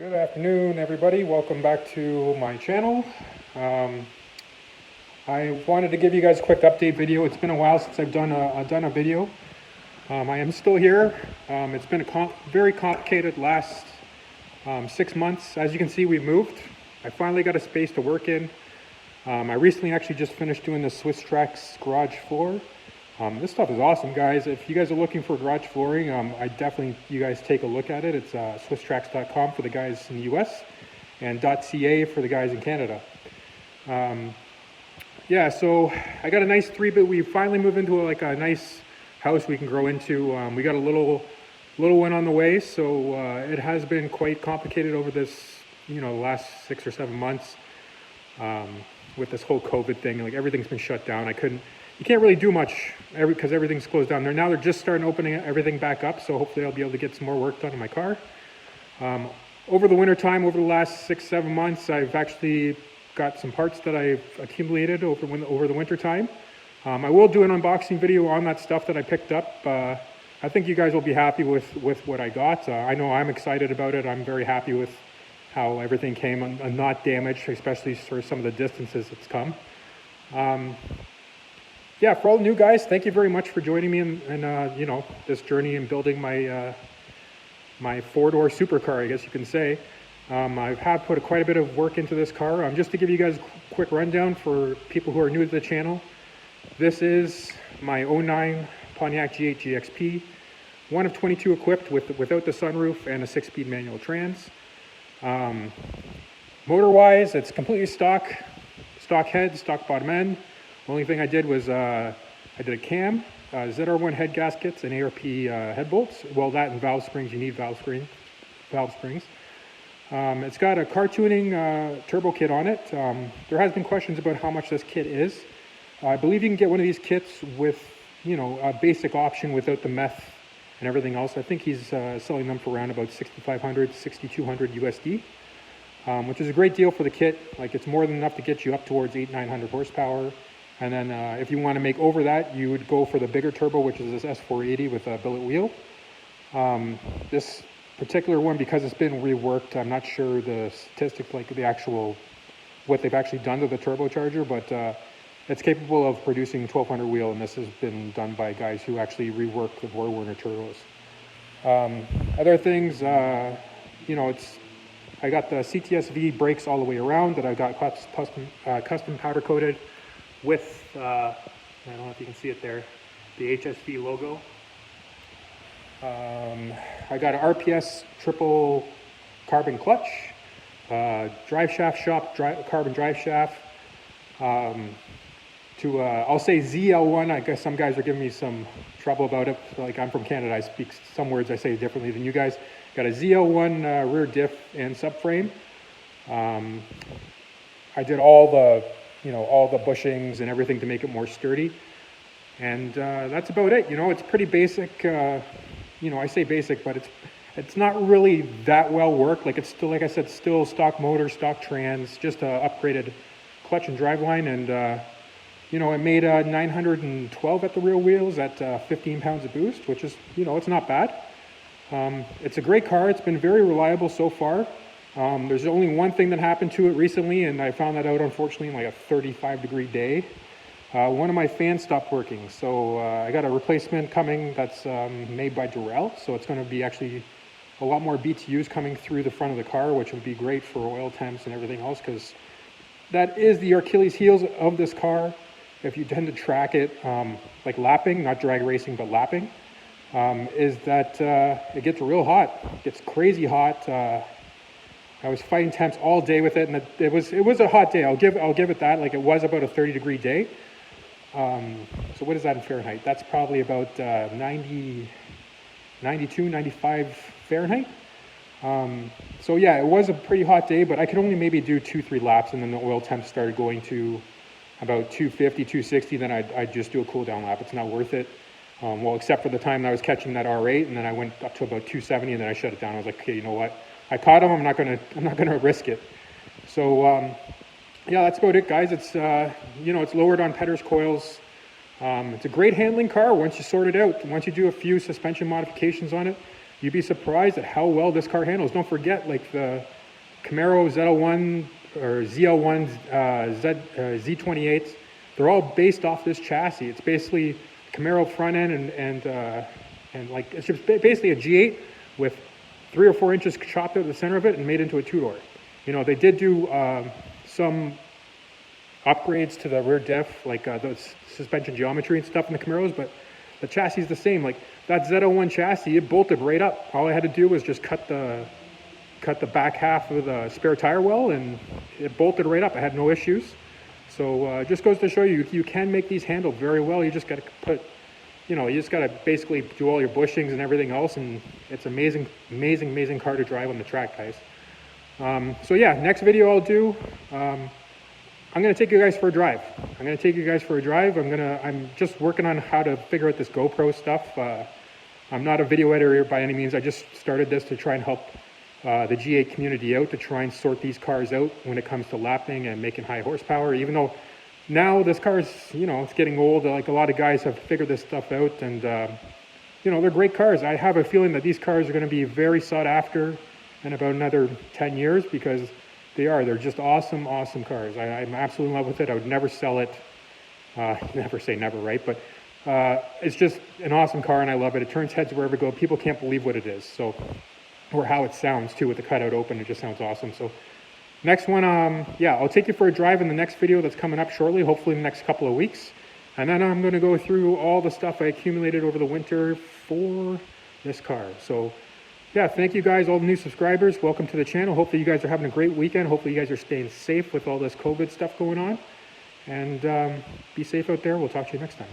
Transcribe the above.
Good afternoon, everybody. Welcome back to my channel. Um, I wanted to give you guys a quick update video. It's been a while since I've done a video. I am still here. It's been a very complicated last 6 months. As you can see, we've moved. I finally got a space to work in. I recently actually just finished doing the Swiss Trax garage floor. This stuff is awesome, guys. If you guys are looking for garage flooring, I definitely, you guys take a look at it. It's swisstrax.com for the guys in the US and .ca for the guys in Canada. Yeah, so I got a nice we finally moved into a nice house we can grow into. We got a little one on the way, so it has been quite complicated over this, the last 6 or 7 months with this whole COVID thing. Like, everything's been shut down. You can't really do much because everything's closed down. They're just starting opening everything back up, so hopefully I'll be able to get some more work done in my car. Over the winter time, over the last 6-7 months, I've actually got some parts that I've accumulated over the winter time. I will do an unboxing video on that stuff that I picked up. I think you guys will be happy with what I got. I know I'm excited about it. I'm very happy with how everything came and not damaged, especially for some of the distances it's come. Yeah, for all the new guys, thank you very much for joining me in this journey in building my my 4-door supercar, I guess you can say. I've put quite a bit of work into this car. Just to give you guys a quick rundown for people who are new to the channel, this is my 09 Pontiac G8 GXP, one of 22 equipped without the sunroof and a 6-speed manual trans. Motor-wise, it's completely stock head, stock bottom end. The only thing I did was I did a cam, ZR1 head gaskets, and ARP head bolts. Well, that and valve springs. You need valve springs. It's got a car tuning turbo kit on it. There has been questions about how much this kit is. I believe you can get one of these kits with, a basic option without the meth and everything else. I think he's selling them for around about $6,500, $6,200 USD, which is a great deal for the kit. Like, it's more than enough to get you up towards 800-900 horsepower. And then if you want to make over that, you would go for the bigger turbo, which is this S480 with a billet wheel. This particular one, because it's been reworked, I'm not sure the statistics, like what they've actually done to the turbocharger, but it's capable of producing 1200 wheel, and this has been done by guys who actually reworked the Warner turbos. Other things, I got the CTSV brakes all the way around that I got custom powder coated with, I don't know if you can see it there, the HSV logo. I got an RPS triple carbon clutch, drive shaft shop, carbon drive shaft, I'll say ZL1. I guess some guys are giving me some trouble about it. Like, I'm from Canada, I speak some words I say differently than you guys. Got a ZL1 rear diff and subframe. I did all the bushings and everything to make it more sturdy. And that's about it. It's pretty basic. I say basic, but it's not really that well worked. Like, it's still, like I said, still stock motor, stock trans, just a upgraded clutch and driveline. And, it made 912 at the rear wheels at 15 pounds of boost, which is, it's not bad. It's a great car. It's been very reliable so far. There's only one thing that happened to it recently, and I found that out, unfortunately, in like a 35-degree day. One of my fans stopped working, so I got a replacement coming that's made by Durrell, so it's going to be actually a lot more BTUs coming through the front of the car, which would be great for oil temps and everything else, because that is the Achilles heels of this car. If you tend to track it, like lapping, not drag racing, but lapping, is that it gets real hot. It gets crazy hot. I was fighting temps all day with it, and it was a hot day. I'll give it that. Like, it was about a 30-degree day. So what is that in Fahrenheit? That's probably about 90, 92, 95 Fahrenheit. So yeah, it was a pretty hot day, but I could only maybe do 2-3 laps, and then the oil temps started going to about 250, 260. Then I'd just do a cool down lap. It's not worth it. Well, except for the time that I was catching that R8, and then I went up to about 270, and then I shut it down. I was like, okay, you know what? I caught him. I'm not gonna risk it. So yeah, that's about it, guys. It's it's lowered on Petters coils. It's a great handling car once you sort it out. Once you do a few suspension modifications on it, you'd be surprised at how well this car handles. Don't forget, like the Camaro ZL1 or ZL1, Z28s, they're all based off this chassis. It's basically Camaro front end and like it's just basically a G8 with 3 or 4 inches chopped out of the center of it and made into a two-door. You know, they did do some upgrades to the rear diff, like the suspension geometry and stuff in the Camaros, but the chassis is the same. Like that Z01 chassis, it bolted right up. All I had to do was just cut the back half of the spare tire well, and it bolted right up. I had no issues. So it just goes to show you, you can make these handle very well. You just got to you just got to basically do all your bushings and everything else, and it's amazing, amazing, amazing car to drive on the track, guys. So yeah, next video I'll do, I'm going to take you guys for a drive. I'm just working on how to figure out this GoPro stuff. I'm not a video editor by any means. I just started this to try and help the G8 community out, to try and sort these cars out when it comes to lapping and making high horsepower, even though now this car is, it's getting old. Like a lot of guys have figured this stuff out, and they're great cars. I have a feeling that these cars are going to be very sought after in about another 10 years, because they're just awesome, awesome cars. I'm absolutely in love with it. I would never sell it. Never say never, right? But it's just an awesome car, and I love it. It turns heads wherever it goes. People can't believe what it is. So, or how it sounds too, with the cutout open. It just sounds awesome. So next one, I'll take you for a drive in the next video that's coming up shortly, hopefully in the next couple of weeks. And then I'm going to go through all the stuff I accumulated over the winter for this car. So yeah, thank you guys, all the new subscribers. Welcome to the channel. Hopefully you guys are having a great weekend. Hopefully you guys are staying safe with all this COVID stuff going on. And be safe out there. We'll talk to you next time.